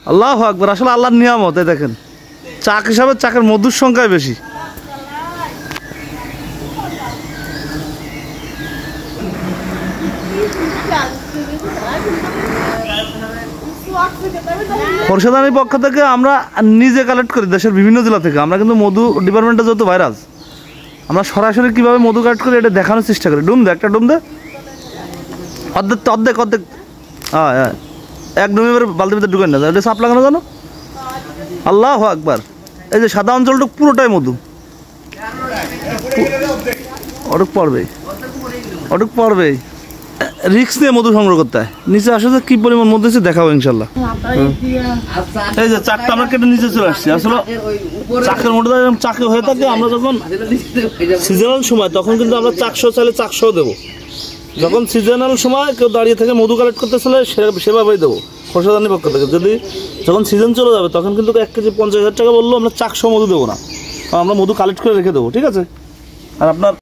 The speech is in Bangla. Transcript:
আল্লাহু আকবার, আসলে আল্লাহর নিয়ামত। এই দেখেন চাক হিসাবে চাকের মধুর সংখ্যাই বেশি। খোরশেদানির পক্ষ থেকে আমরা নিজে কালেক্ট করি দেশের বিভিন্ন জেলা থেকে। আমরা কিন্তু মধু ডিপার্টমেন্টে যত ভাইরাস, আমরা সরাসরি কীভাবে মধু কালেক্ট করি এটা দেখানোর চেষ্টা করি। ডুম দে, একটা ডুম দে, অর্ধেক অর্ধেক অর্ধেক। হ্যাঁ হ্যাঁ, একদম এবার বালতির ভিতরে ঢুকেন না, এটা সাপ লাগানো জানো। আল্লাহু আকবার, এই যে সাদা অঞ্চলটা পুরোটাই মধু। অটুক পড়বে, অটুক পড়বে। রিক্স নিয়ে মধু সংগ্রহ করতে হয়। নিচে আসলে কি পরিমাণ মধু আছে দেখাবো ইনশাল্লাহ। এই যে চাকটা আমরা কেটে নিচে চলে আসছি। আসলে চাকের মধ্যে চাকে হয়ে থাকে, আমরা যখন সিজনাল সময় তখন কিন্তু আমরা চাকশো চাইলে চাকশো দেবো। যখন সিজনাল সময় কেউ দাঁড়িয়ে থেকে মধু কালেক্ট করতে চলে সেভাবেই দেবো খোরশেদানির পক্ষ থেকে। যদি যখন সিজন চলে যাবে তখন কিন্তু 1 কেজি 50,000 টাকা বললেও আমরা চাকশো মধু দেবো না, আমরা মধু কালেক্ট করে রেখে দেবো, ঠিক আছে। আর আপনার